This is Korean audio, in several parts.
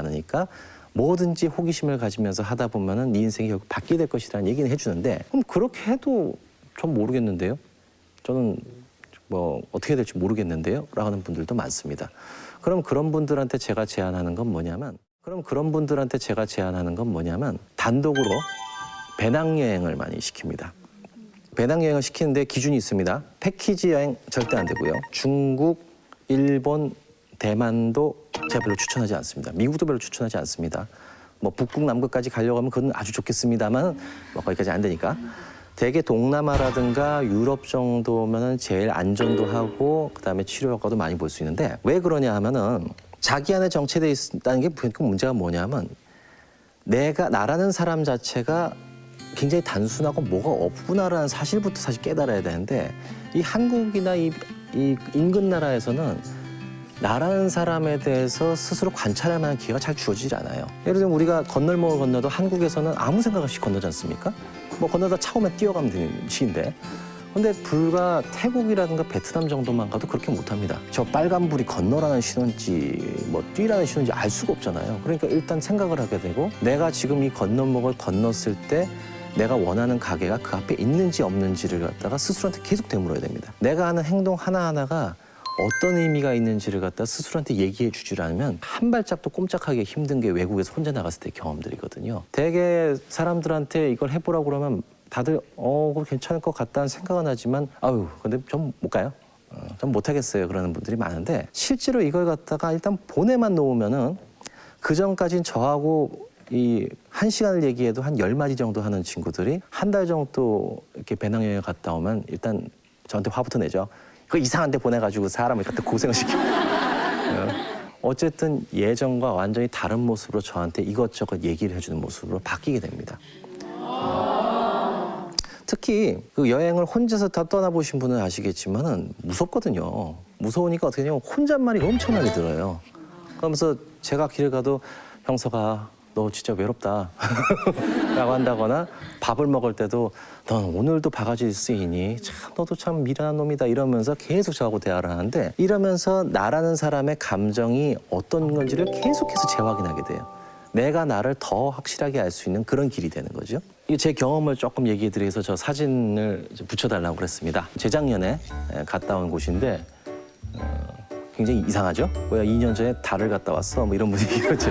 않으니까 뭐든지 호기심을 가지면서 하다 보면은 네 인생이 결국 바뀌게 될 것이라는 얘기는 해주는데 그럼 그렇게 해도 전 모르겠는데요. 저는 뭐 어떻게 될지 모르겠는데요. 라고 하는 분들도 많습니다. 그럼 그런 분들한테 제가 제안하는 건 뭐냐면 단독으로 배낭여행을 많이 시킵니다. 배낭여행을 시키는데 기준이 있습니다. 패키지 여행 절대 안 되고요. 중국, 일본, 대만도 제가 별로 추천하지 않습니다. 미국도 별로 추천하지 않습니다. 뭐 북극, 남극까지 가려고 하면 그건 아주 좋겠습니다만 뭐 거기까지 안 되니까. 대개 동남아라든가 유럽 정도면은 제일 안전도 하고 그다음에 치료 효과도 많이 볼 수 있는데 왜 그러냐 하면은 자기 안에 정체돼 있다는 게 그 문제가 뭐냐면 나라는 사람 자체가 굉장히 단순하고 뭐가 없구나라는 사실부터 사실 깨달아야 되는데 이 한국이나 이 인근 나라에서는 나라는 사람에 대해서 스스로 관찰할 만한 기회가 잘 주어지지 않아요. 예를 들면 우리가 건널목을 건너도 한국에서는 아무 생각 없이 건너지 않습니까? 뭐 건너다 차 오면 뛰어가면 되는 시인데 근데 불과 태국이라든가 베트남 정도만 가도 그렇게 못합니다. 저 빨간불이 건너라는 신호인지 뭐 뛰라는 신호인지 알 수가 없잖아요. 그러니까 일단 생각을 하게 되고 내가 지금 이 건널목을 건넜을 때 내가 원하는 가게가 그 앞에 있는지 없는지를 갖다가 스스로한테 계속 되물어야 됩니다. 내가 하는 행동 하나하나가 어떤 의미가 있는지를 갖다 스스로한테 얘기해 주지 않으면 한 발짝도 꼼짝하기 힘든 게 외국에서 혼자 나갔을 때 경험들이거든요. 대개 사람들한테 이걸 해보라고 그러면 다들 그거 괜찮을 것 같다는 생각은 하지만 아유 근데 전 못 가요. 전 못하겠어요. 그러는 분들이 많은데 실제로 이걸 갖다가 일단 보내만 놓으면은 그 전까진 저하고 이 1시간을 얘기해도 한 10마디 정도 하는 친구들이 한 달 정도 이렇게 배낭여행 갔다 오면 일단 저한테 화부터 내죠. 그 이상한 데 보내가지고 사람을 갖다 고생을 시키고. 어쨌든 예전과 완전히 다른 모습으로 저한테 이것저것 얘기를 해주는 모습으로 바뀌게 됩니다. 특히 그 여행을 혼자서 다 떠나보신 분은 아시겠지만은 무섭거든요. 무서우니까 어떻게 하냐면 혼잣말이 엄청나게 들어요. 그러면서 제가 길을 가도 형서가 너 진짜 외롭다 라고 한다거나 밥을 먹을 때도 넌 오늘도 바가지 쓰이니 참 너도 참 미련한 놈이다 이러면서 계속 저하고 대화를 하는데 이러면서 나라는 사람의 감정이 어떤 건지를 계속해서 재확인하게 돼요. 내가 나를 더 확실하게 알 수 있는 그런 길이 되는 거죠. 제 경험을 조금 얘기해 드리기 위해서 저 사진을 붙여달라고 그랬습니다. 재작년에 갔다 온 곳인데 굉장히 이상하죠? 뭐야 2년 전에 달을 갔다 왔어? 뭐 이런 분위기겠죠.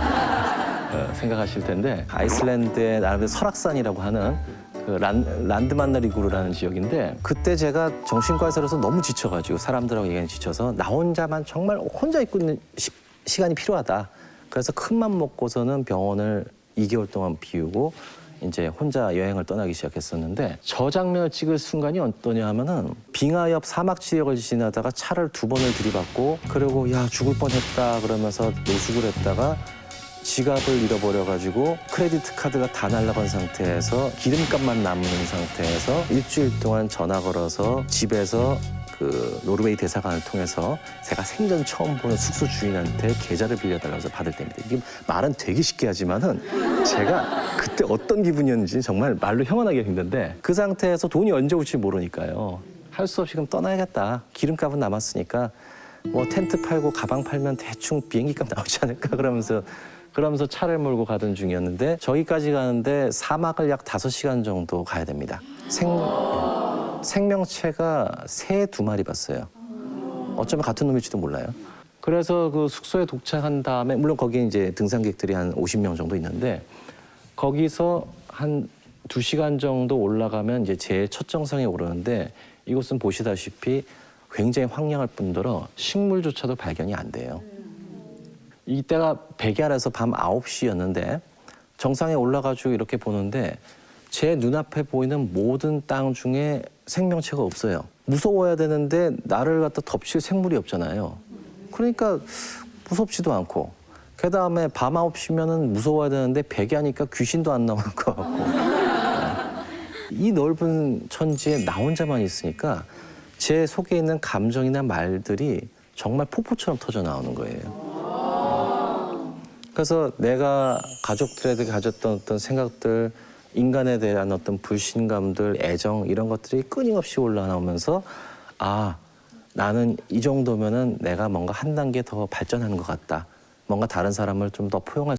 생각하실 텐데 아이슬란드의 나름대로 설악산이라고 하는 그 란드만나리구르라는 지역인데 그때 제가 정신과 의사로서 너무 지쳐가지고 사람들하고 얘기하는 지쳐서 나 혼자만 정말 혼자 있고 있는 시간이 필요하다. 그래서 큰맘 먹고서는 병원을 2개월 동안 비우고 이제 혼자 여행을 떠나기 시작했었는데 저 장면을 찍을 순간이 어떠냐 하면은 빙하 옆 사막 지역을 지나다가 차를 2번을 들이받고 그리고 야 죽을 뻔했다 그러면서 노숙을 했다가 지갑을 잃어버려가지고 크레디트 카드가 다 날라간 상태에서 기름값만 남는 상태에서 일주일 동안 전화 걸어서 집에서 그 노르웨이 대사관을 통해서 제가 생전 처음 보는 숙소 주인한테 계좌를 빌려달라고 해서 받을 때입니다. 이게 말은 되게 쉽게 하지만은 제가 그때 어떤 기분이었는지 정말 말로 형언하기가 힘든데 그 상태에서 돈이 언제 올지 모르니까요. 할 수 없이 그럼 떠나야겠다. 기름값은 남았으니까 뭐 텐트 팔고 가방 팔면 대충 비행기값 나오지 않을까 그러면서 차를 몰고 가던 중이었는데 저기까지 가는데 사막을 약 5시간 정도 가야 됩니다. 생명체가 새 2마리 봤어요. 어쩌면 같은 놈일지도 몰라요. 그래서 그 숙소에 도착한 다음에 물론 거기에 이제 등산객들이 한 50명 정도 있는데 거기서 한 2시간 정도 올라가면 이제 제일 첫 정상에 오르는데 이곳은 보시다시피 굉장히 황량할 뿐더러 식물조차도 발견이 안 돼요. 이때가 백야라서 밤 9시였는데 정상에 올라가지고 이렇게 보는데 제 눈앞에 보이는 모든 땅 중에 생명체가 없어요. 무서워야 되는데 나를 갖다 덮칠 생물이 없잖아요. 그러니까 무섭지도 않고 그다음에 밤 9시면은 무서워야 되는데 백야니까 귀신도 안 나오는 것 같고 이 넓은 천지에 나 혼자만 있으니까 제 속에 있는 감정이나 말들이 정말 폭포처럼 터져 나오는 거예요. 그래서 내가 가족들에게 가졌던 어떤 생각들, 인간에 대한 어떤 불신감들, 애정 이런 것들이 끊임없이 올라오면서 아, 나는 이 정도면은 내가 뭔가 한 단계 더 발전하는 것 같다. 뭔가 다른 사람을 좀 더 포용할